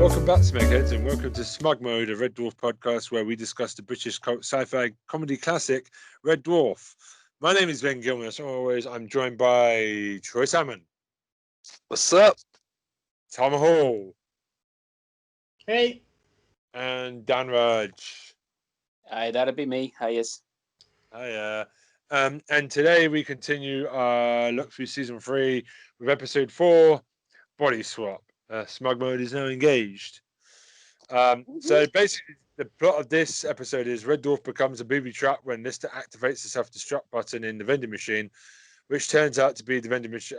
Welcome back, Smegheads, and welcome to Smug Mode, a Red Dwarf podcast where we discuss the British sci-fi comedy classic Red Dwarf. My name is Ben Gilman. As always, I'm joined by Troy Salmon. What's up? Tom Hall. Hey. And Dan Raj. Aye, that'd be me. Hiya. Hiya. And today we continue our look through season 3 with episode 4, Bodyswap. Smug Mode is now engaged. So basically, the plot of this episode is Red Dwarf becomes a booby trap when Lister activates the self-destruct button in the vending machine, which turns out to be the vending machine.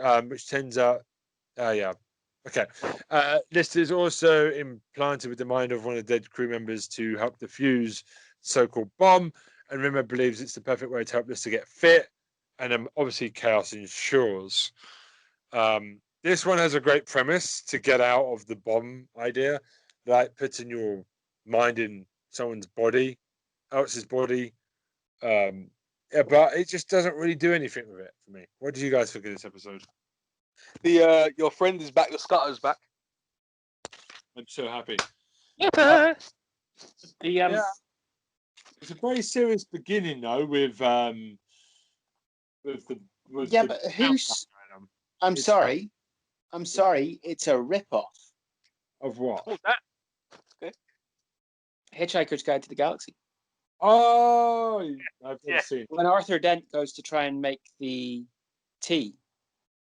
Lister is also implanted with the mind of one of the dead crew members to help defuse the so-called bomb, and Rimmer believes it's the perfect way to help Lister get fit, and obviously chaos ensures. This one has a great premise to get out of the bomb idea, like putting your mind in someone's body, else's body. But it just doesn't really do anything with it for me. What did you guys think of this episode? Your friend is back. The Scutter's back. I'm so happy. The It's a very serious beginning though, with the. but who's? I'm sorry. It's a rip-off of what? Oh, that. Okay. Hitchhiker's Guide to the Galaxy. Oh, I've never seen. When Arthur Dent goes to try and make the tea,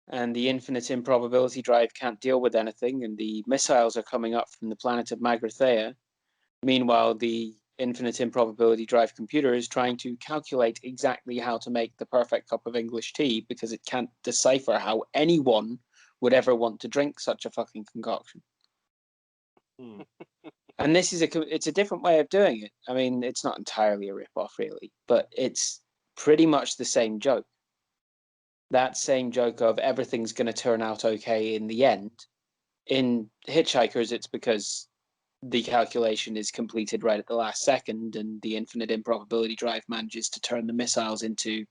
and the infinite improbability drive can't deal with anything, and the missiles are coming up from the planet of Magrathea. Meanwhile, the infinite improbability drive computer is trying to calculate exactly how to make the perfect cup of English tea because it can't decipher how anyone would ever want to drink such a fucking concoction. And this is it's a different way of doing it. I mean, it's not entirely a rip-off, really, but it's pretty much the same joke. That same joke of everything's going to turn out okay in the end. In Hitchhikers, it's because the calculation is completed right at the last second, and the infinite improbability drive manages to turn the missiles into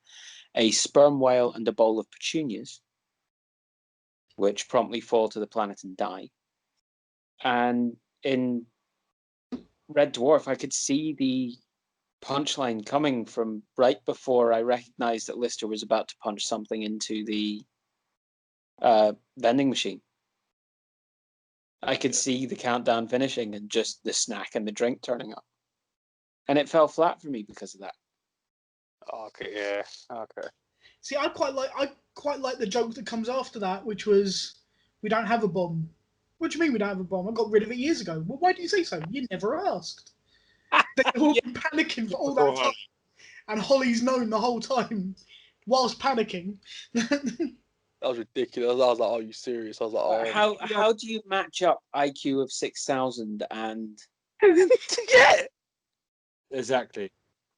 a sperm whale and a bowl of petunias, which promptly fall to the planet and die. And in Red Dwarf, I could see the punchline coming from right before I recognized that Lister was about to punch something into the vending machine. I could see the countdown finishing and just the snack and the drink turning up. And it fell flat for me because of that. Okay, yeah. Okay. See, I quite like the joke that comes after that, which was, "We don't have a bomb." What do you mean we don't have a bomb? I got rid of it years ago. Well, why do you say so? You never asked. They've all been panicking for all that time, and Holly's known the whole time, whilst panicking. That was ridiculous. I was like, "Are you serious?" I was like, "Oh." How do you match up IQ of 6,000 and? Yeah. Exactly.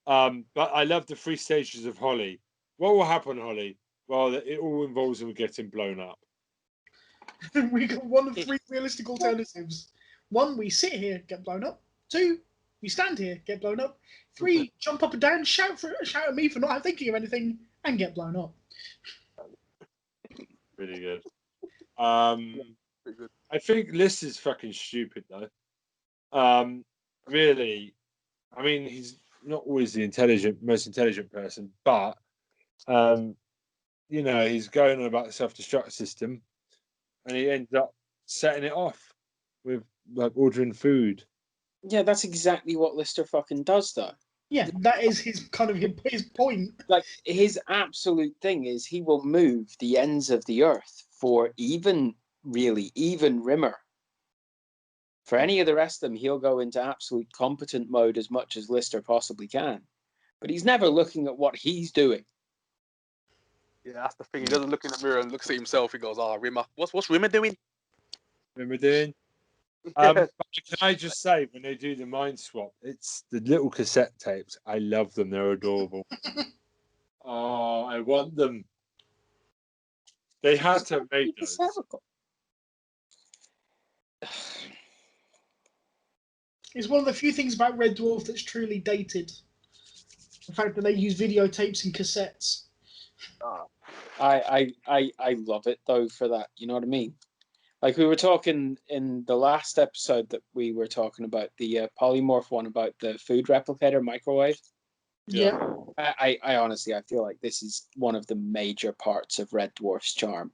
But I love the 3 stages of Holly. What will happen, Holly? Well, it all involves him getting blown up. We got one of 3 realistic alternatives. 1, we sit here, get blown up. 2, we stand here, get blown up. 3, jump up and down, shout at me for not thinking of anything, and get blown up. Pretty good. I think Liz is fucking stupid though. Really, I mean, he's not always the most intelligent person, but he's going on about the self-destruct system, and he ends up setting it off with like ordering food. Yeah, that's exactly what Lister fucking does, though. Yeah, that is his point. Like, his absolute thing is he will move the ends of the earth for even Rimmer. For any of the rest of them, he'll go into absolute competent mode as much as Lister possibly can. But he's never looking at what he's doing. Yeah, that's the thing. He doesn't look in the mirror and looks at himself. He goes, Rimmer. What's Rimmer doing? Rimmer doing? Can I just say, when they do the mind swap, it's the little cassette tapes. I love them. They're adorable. Oh, I want them. They had to have made those. It's one of the few things about Red Dwarf that's truly dated. The fact that they use videotapes and cassettes. I love it though for that. You know what I mean? Like we were talking in the last episode that we were talking about the polymorph one about the food replicator microwave. Yeah. I honestly I feel like this is one of the major parts of Red Dwarf's charm.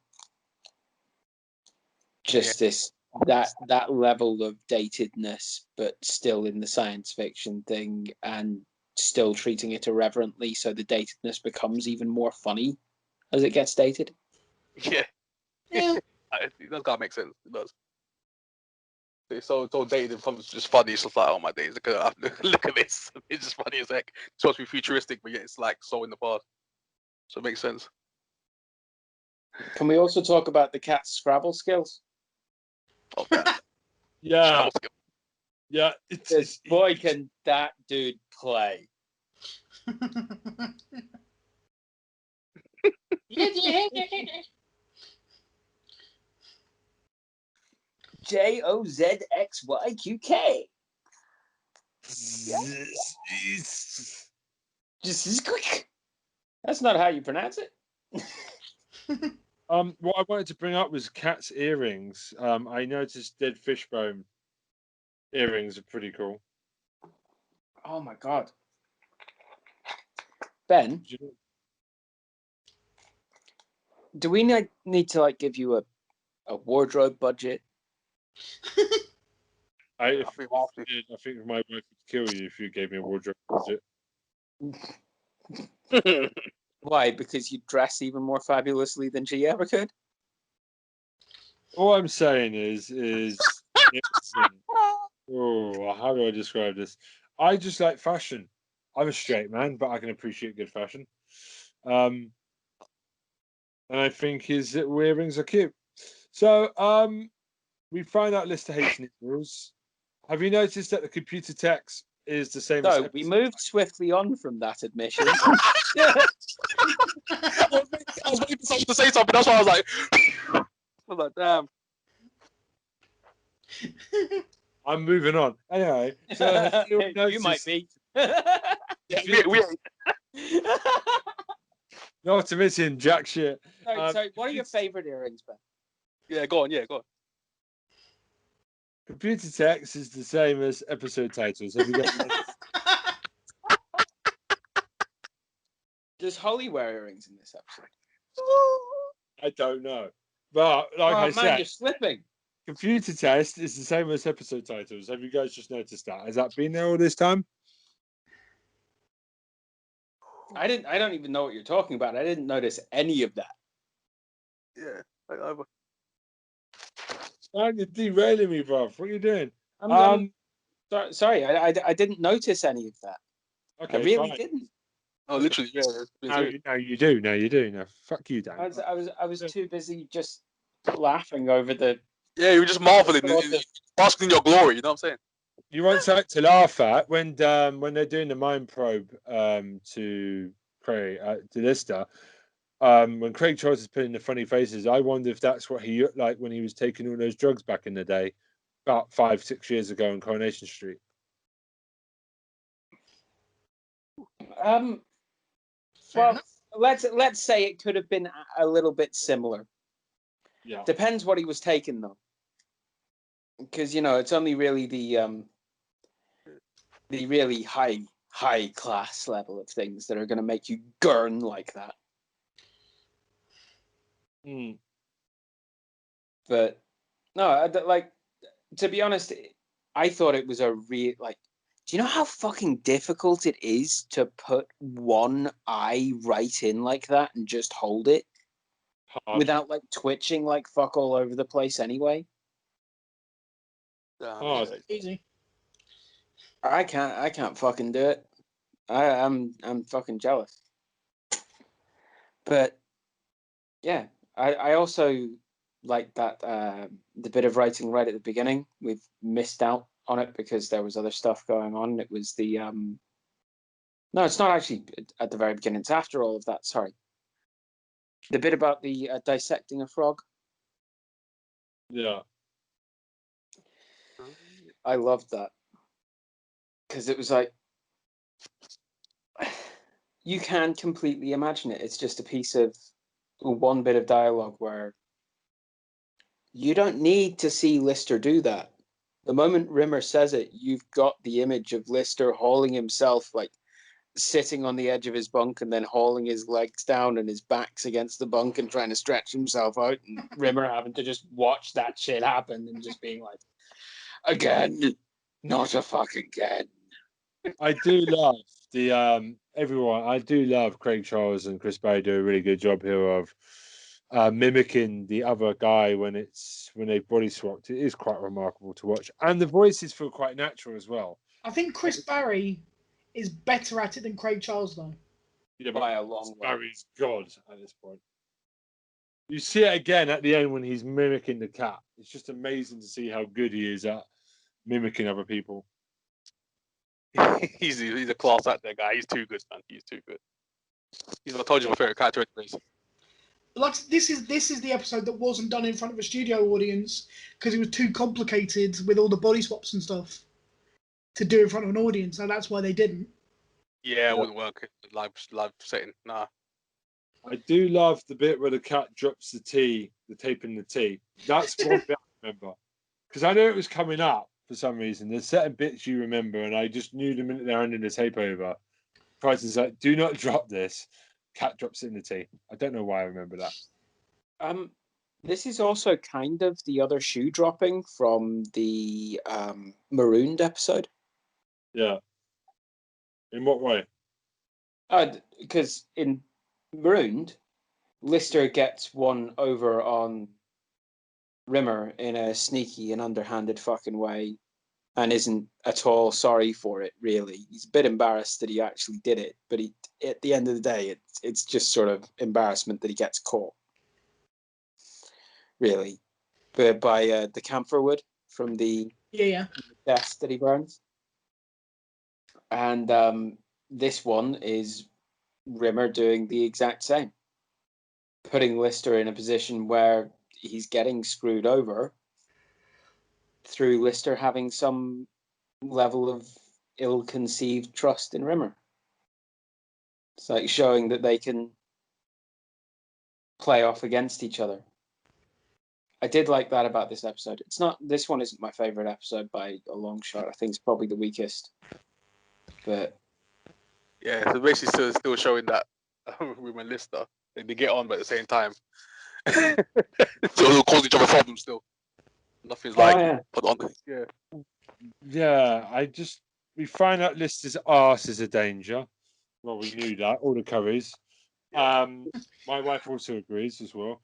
Just this that level of datedness, but still in the science fiction thing, and still treating it irreverently, so the datedness becomes even more funny as it gets dated. Yeah. Yeah. It does gotta make sense. It does. It's so dated and becomes just funny. It's just like, oh my days, look at this. It's just funny as heck. It's supposed to be futuristic, but yet it's like so in the past. So it makes sense. Can we also talk about the cat's Scrabble skills? Oh, that. Yeah, yeah. Because boy, can that dude play. JOZXYQK. Just as quick. That's not how you pronounce it. What I wanted to bring up was cat's earrings. I noticed dead fish bone earrings are pretty cool. Oh my god. Ben, do we need to like give you a wardrobe budget? I think my wife would kill you if you gave me a wardrobe budget. Why? Because you dress even more fabulously than she ever could? All I'm saying is oh, how do I describe this? I just like fashion. I'm a straight man, but I can appreciate good fashion. And I think his earrings are cute. So, we find out Lister hates needles. Have you noticed that the computer text is the same? So we moved swiftly on from that admission. I was waiting for someone to say something. That's why I was like, damn. I'm moving on. Anyway, so you might be. Yeah, we not admitting jack shit. So what are your favorite earrings, Ben? Yeah, go on. Yeah, go on. Computer text is the same as episode titles. Have you got Does Holly wear earrings in this episode? I don't know. But like I man, said, you're slipping. computer test is the same as episode titles. Have you guys just noticed that? Has that been there all this time? I don't even know what you're talking about. I didn't notice any of that. Yeah. Man, you're derailing me, bro. What are you doing? Sorry, I didn't notice any of that. Okay, I really fine. didn't. Oh, literally, yeah. No, you do. No, you do. No, fuck you, Dan. I was too busy just laughing over the. Yeah, you were just marveling, basking in your glory. You know what I'm saying? You want something to laugh at when they're doing the mind probe to Craig to Lister. When Craig tries to put in the funny faces, I wonder if that's what he looked like when he was taking all those drugs back in the day, about 5-6 years ago on Coronation Street. Well, let's say it could have been a little bit similar. Yeah. Depends what he was taking though, because it's only really the really high class level of things that are going to make you gurn like that. But no, to be honest, I thought it was a real do you know how fucking difficult it is to put one eye right in like that and just hold it without twitching like fuck all over the place anyway? Easy. I can't fucking do it. I'm fucking jealous. But yeah, I also like that the bit of writing right at the beginning. We've missed out on it because there was other stuff going on. It was the no, it's not actually at the very beginning. It's after all of that. Sorry, the bit about the dissecting a frog. Yeah, I loved that because it was like you can completely imagine it. It's just a piece of one bit of dialogue where You don't need to see Lister do that. The moment Rimmer says it, you've got the image of Lister hauling himself, like sitting on the edge of his bunk and then hauling his legs down and his back's against the bunk and trying to stretch himself out, and Rimmer having to just watch that shit happen and just being like, again, not a fucking again. I do love the everyone. I do love Craig Charles and Chris Barry do a really good job here of mimicking the other guy when they body swapped. It is quite remarkable to watch, and the voices feel quite natural as well. I think Chris Barry is better at it than Craig Charles, though. Yeah, By a long way. Barry's god at this point. You see it again at the end when he's mimicking the cat. It's just amazing to see how good he is at mimicking other people. he's a class actor guy. He's too good, man. He's too good. I told you my favorite character anyways. Like this is the episode that wasn't done in front of a studio audience because it was too complicated with all the body swaps and stuff to do in front of an audience, so that's why they didn't. Yeah, it wouldn't work live setting. Nah. I do love the bit where the cat drops the tape in the tea. That's one bit I remember. Because I know it was coming up for some reason. There's certain bits you remember, and I just knew the minute they're handing the tape over. Price's like, do not drop this. Cat drops it in the tea. I don't know why I remember that. This is also kind of the other shoe dropping from the Marooned episode. Yeah. In what way? Because in Marooned, Lister gets one over on Rimmer in a sneaky and underhanded fucking way and isn't at all sorry for it, really. He's a bit embarrassed that he actually did it, but at the end of the day, it's just sort of embarrassment that he gets caught, really. But by the camphor wood from the desk that he burns. And this one is Rimmer doing the exact same, putting Lister in a position where he's getting screwed over through Lister having some level of ill-conceived trust in Rimmer. It's like showing that they can play off against each other. I did like that about this episode. This one isn't my favorite episode by a long shot. I think it's probably the weakest. But yeah, so basically still showing that Rimmer and Lister they get on, but at the same time, so they'll cause each other problems still. Nothing's put on. Yeah. Yeah, we find out Lister's arse is a danger. Well, we knew that, all the curries. My wife also agrees as well.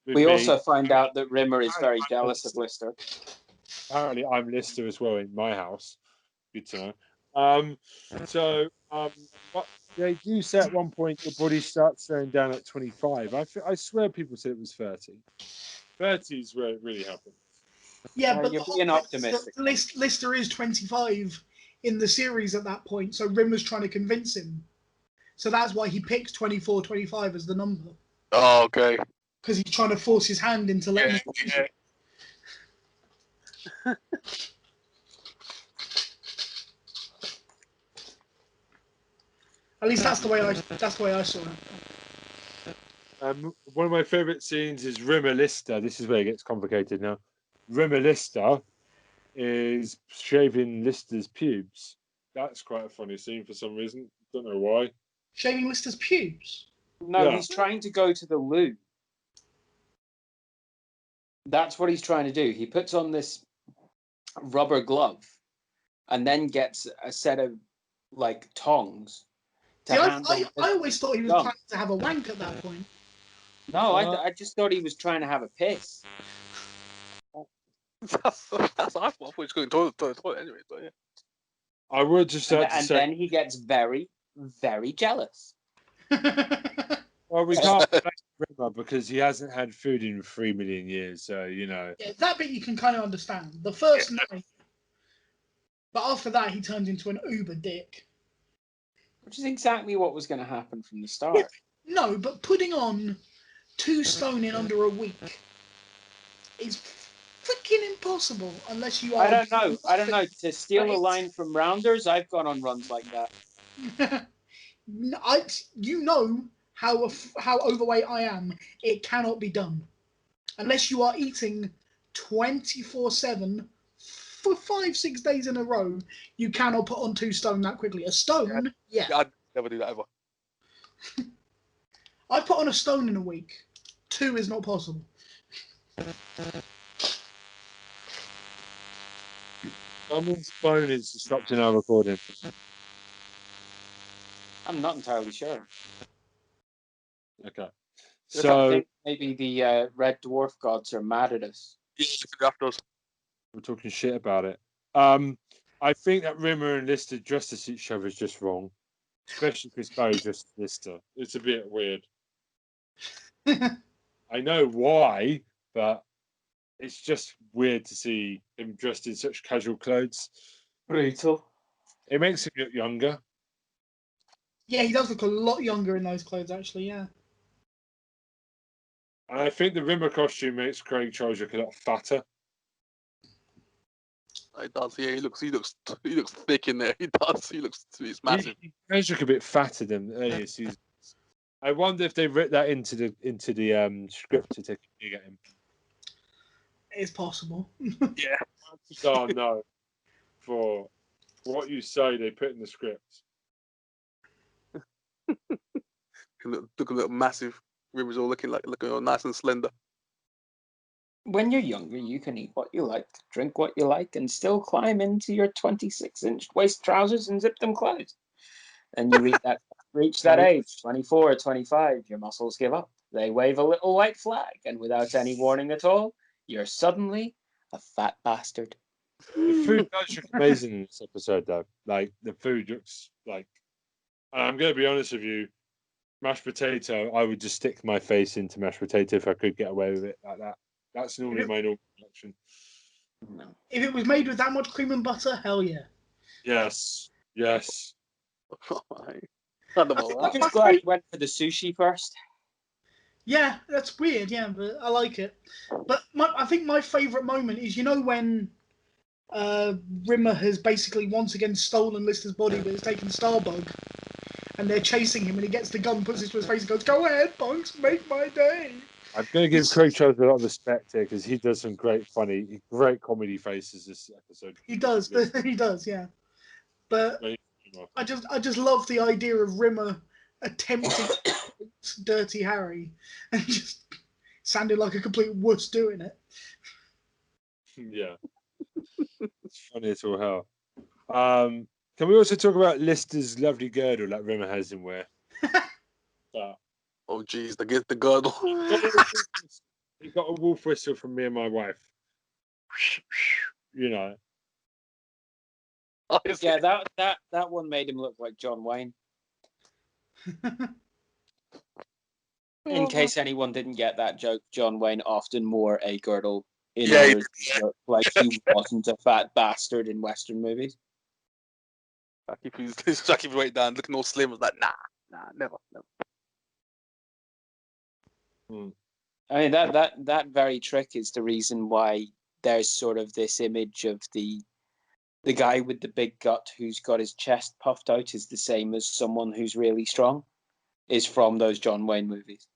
We also find out that Rimmer is very jealous of Lister. Apparently, I'm Lister as well in my house. Good to know. But they do say at one point your body starts slowing down at 25. I swear people said it was 30. 30 is where it really happens. Yeah, but you're being optimistic. Lister is 25 in the series at that point, so Rimmer's trying to convince him. So that's why he picks 24, 25 as the number. Oh, okay. Because he's trying to force his hand into letting him. At least that's the way I saw it. One of my favourite scenes is Rimmer Lister. This is where it gets complicated now. Rimmer Lister is shaving Lister's pubes. That's quite a funny scene for some reason. Don't know why. Shaving Lister's pubes? No, he's trying to go to the loo. That's what he's trying to do. He puts on this rubber glove and then gets a set of tongs. See, I always thought he was planning to have a wank at that point. No, I just thought he was trying to have a piss. That's what I thought. I thought he was going to the toilet anyway. But yeah. I would just have to say. And then he gets very, very jealous. Well, we can't blame Rimmer because he hasn't had food in 3 million years, so Yeah, that bit you can kind of understand. The first night, but after that he turns into an uber dick. Which is exactly what was going to happen from the start. Yeah, no, but putting on 2 stone in under a week is freaking impossible unless you are. I don't know. To steal a line from Rounders, I've gone on runs like that. You know how overweight I am. It cannot be done. unless you are eating 24/7 for 5-6 days in a row, you cannot put on 2 stone that quickly. A stone, yeah. I'd never do that ever. I put on a stone in a week. 2 is not possible. Someone's phone is disrupting our recording. I'm not entirely sure. Okay. I So think maybe the red dwarf gods are mad at us. After us. we're talking shit about it. I think that Rimmer and Lister dressed as each other is just wrong. Especially Chris Barry dressed as Lister. It's a bit weird. I know why, but it's just weird to see him dressed in such casual clothes. Brutal. It makes him look younger. Yeah, he does look a lot younger in those clothes, actually, yeah. And I think the Rimmer costume makes Craig Charles look a lot fatter. He does. Yeah, he looks thick in there. He does. He's massive. He does look a bit fatter than earlier seasons. I wonder if they wrote that into the script to take a dig at him. It's possible. Yeah. Oh no, for what you say, they put in the script. Look a little massive. Rimmer's all looking all nice and slender. When you're younger, you can eat what you like, drink what you like, and still climb into your 26-inch waist trousers and zip them closed. And you reach that age, 24, 25, your muscles give up. They wave a little white flag, and without any warning at all, you're suddenly a fat bastard. The food does look amazing in this episode, though. Like the food looks like. And I'm going to be honest with you, mashed potato. I would just stick my face into mashed potato if I could get away with it like that. That's normally my normal reaction. No. If it was made with that much cream and butter, hell yeah. Yes. I don't know. I'm just glad he went for the sushi first. Yeah, that's weird, yeah, but I like it. But I think my favourite moment is, when Rimmer has basically once again stolen Lister's body, but has taken Starbug, and they're chasing him, and he gets the gun, puts it to his face, and goes, "Go ahead, punks, make my day." I'm going to give Craig Charles a lot of respect here because he does some great comedy faces this episode. He does, he does, yeah. But I just love the idea of Rimmer attempting Dirty Harry and just sounded like a complete wuss doing it. Yeah. It's funny as all hell. Can we also talk about Lister's lovely girdle that Rimmer has him wear? Oh geez, the girdle. He got a wolf whistle from me and my wife. Yeah, that one made him look like John Wayne. In case anyone didn't get that joke, John Wayne often wore a girdle in order to look like he wasn't a fat bastard in Western movies. Jack keeps weight down, looking all slim. I was like, nah, never. I mean, that very trick is the reason why there's sort of this image of the guy with the big gut who's got his chest puffed out is the same as someone who's really strong, is from those John Wayne movies.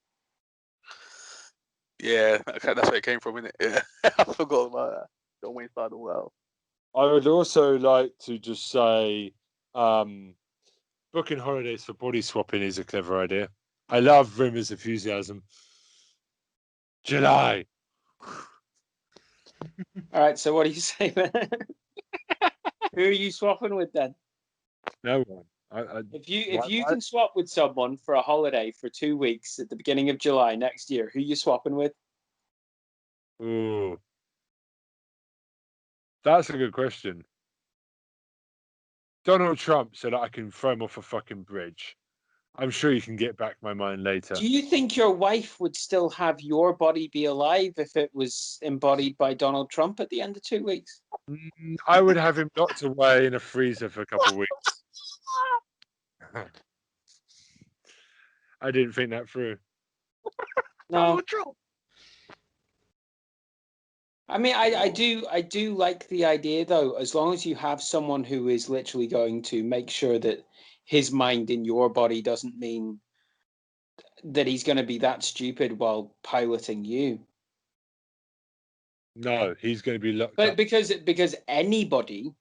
Yeah, that's where it came from, innit? Yeah, I forgot about that. John Wayne started all out. I would also like to just say booking holidays for body swapping is a clever idea. I love Rimmer's enthusiasm. July. All right, so what do you say then? Who are you swapping with then? No one. If you can swap with someone for a holiday for 2 weeks at the beginning of July next year, who are you swapping with? Ooh. That's a good question. Donald Trump so that I can throw him off a fucking bridge. I'm sure you can get back my mind later. Do you think your wife would still have your body be alive if it was embodied by Donald Trump at the end of 2 weeks? I would have him locked away in a freezer for a couple of weeks. I didn't think that through. No. I mean, I do like the idea though, as long as you have someone who is literally going to make sure that his mind in your body doesn't mean that he's going to be that stupid while piloting you. No, he's going to be locked But up. because anybody,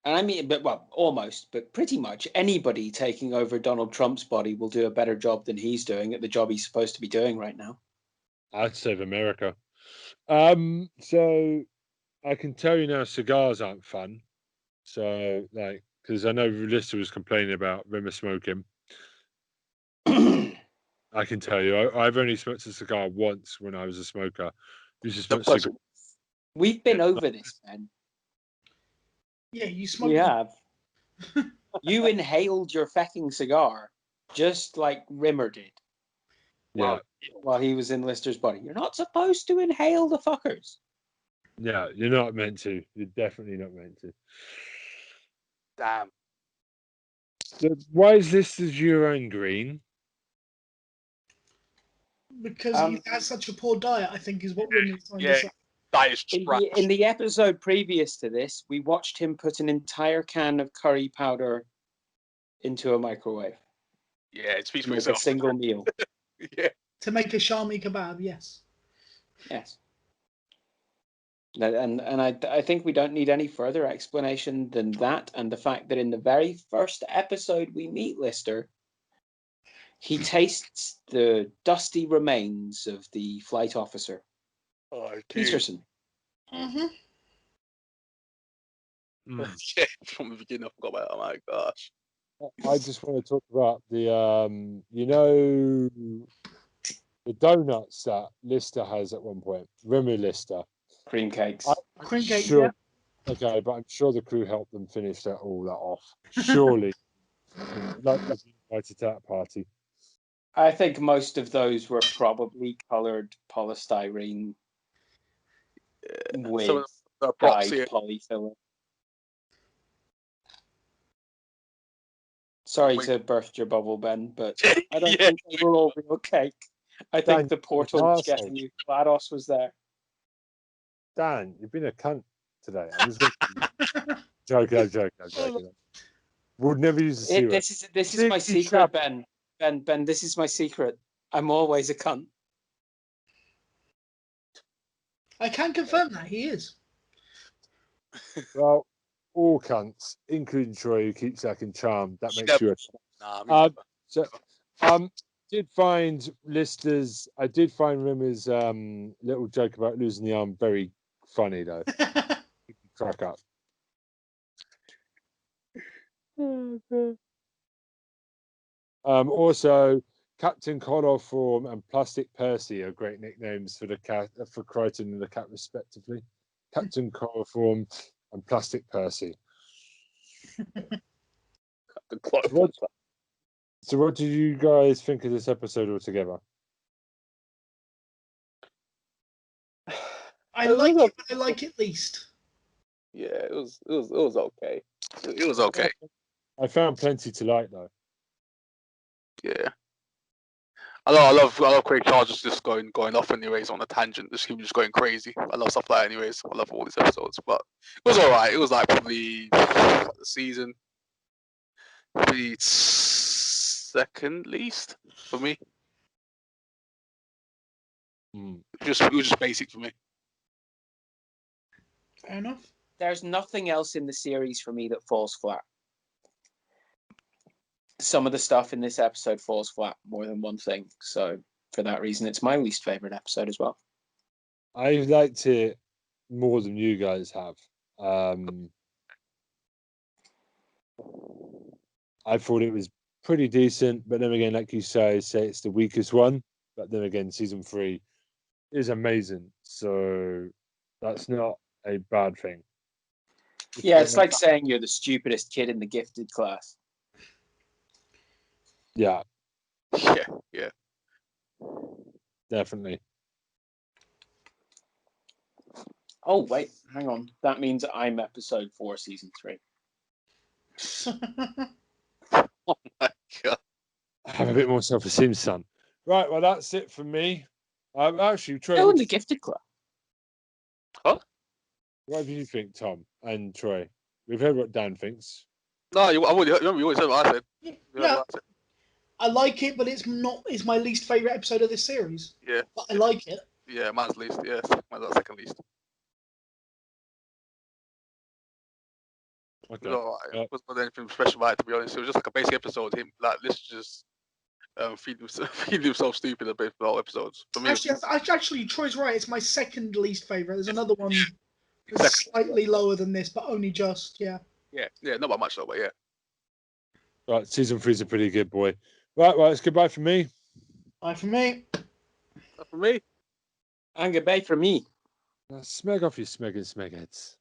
and I mean, almost, but pretty much anybody taking over Donald Trump's body will do a better job than he's doing at the job he's supposed to be doing right now. I'd save America. So I can tell you now, cigars aren't fun. So, like, because I know Lister was complaining about Rimmer smoking. I can tell you, I've only smoked a cigar once when I was a smoker. Used to smoke cigars. We've been over this, Ben. Yeah, you smoke. We have. You inhaled your fucking cigar just like Rimmer did. Yeah. While he was in Lister's body. You're not supposed to inhale the fuckers. Yeah, you're not meant to. You're definitely not meant to. Damn. So why is this as urine green? Because he has such a poor diet, I think, is what Rimmer's trying to say. That is trash. In the episode previous to this, we watched him put an entire can of curry powder into a microwave. Yeah, it speaks for With a itself. single meal. Yeah. To make a shami kebab, yes. Yes. And I think we don't need any further explanation than that, and the fact that in the very first episode we meet Lister, he tastes the dusty remains of the flight officer, Peterson. Mm-hmm. Yeah, from the beginning, I forgot about it. Oh my gosh. I just want to talk about the, the donuts that Lister has at one point. Rimmer Lister. Cream cakes. Cream cake, Sure. yeah. Okay, but I'm sure the crew helped them finish all that off. Surely. Like invited to that party. I think most of those were probably coloured polystyrene with Some of the dyed proxy. polyfiller. Sorry to burst your bubble, Ben, but I don't think they were all real cake. I think Dan, the portal arsehole. getting you GLaDOS was there. Dan, you've been a cunt today. I'm just joking. I'm joking. Would never use the C word. This is my secret, Ben. Ben, this is my secret. I'm always a cunt. I can confirm that he is. Well, all cunts, including Troy, who keeps acting charmed. That makes you a Nah, so, did find Lister's. I did find Rimmer's little joke about losing the arm very funny though. Crack up. Also, Captain Chloroform and Plastic Percy are great nicknames for the cat, for Crichton and the cat, respectively. Captain Chloroform and Plastic Percy. So, what did you guys think of this episode altogether? I like it, but I like it least. Yeah, it was okay. It was okay. I found plenty to like though. Yeah. I love Craig Charles just going off anyways on a tangent. Just him just going crazy. I love stuff like that anyways. I love all these episodes, but it was alright. It was like probably the season, probably second least for me. It was just basic for me. Fair enough. There's nothing else in the series for me that falls flat. Some of the stuff in this episode falls flat more than one thing. So for that reason, it's my least favorite episode as well. I liked it more than you guys have. I thought it was pretty decent, but then again, like you say it's the weakest one. But then again, season 3 is amazing, so that's not a bad thing. Yeah, it's like saying you're the stupidest kid in the gifted class. Yeah. Yeah. Definitely. Oh, wait, hang on. That means I'm episode 4, season 3. Oh my god. Have a bit more self-esteem, son. Right, well, that's it for me. Actually, Troy, Still in the gifted class. Huh? What do you think, Tom and Troy? We've heard what Dan thinks. No, you already said what I said. Yeah. I like it, but it's my least favorite episode of this series. Yeah. But I like it. Yeah, mine's least. Yeah, mine's our second least. Okay. No, it wasn't anything special about it, to be honest. It was just like a basic episode. Him like let's just feed himself stupid a bit for the whole episodes. For me, Actually, Troy's right. It's my second least favorite. There's another one that's slightly lower than this, but only just. Yeah. Yeah, not by much though, but yeah. Right, season 3's a pretty good boy. Right, it's goodbye from me. Bye from me. For me, And goodbye from me. Now, smeg off your smeg and smeg heads.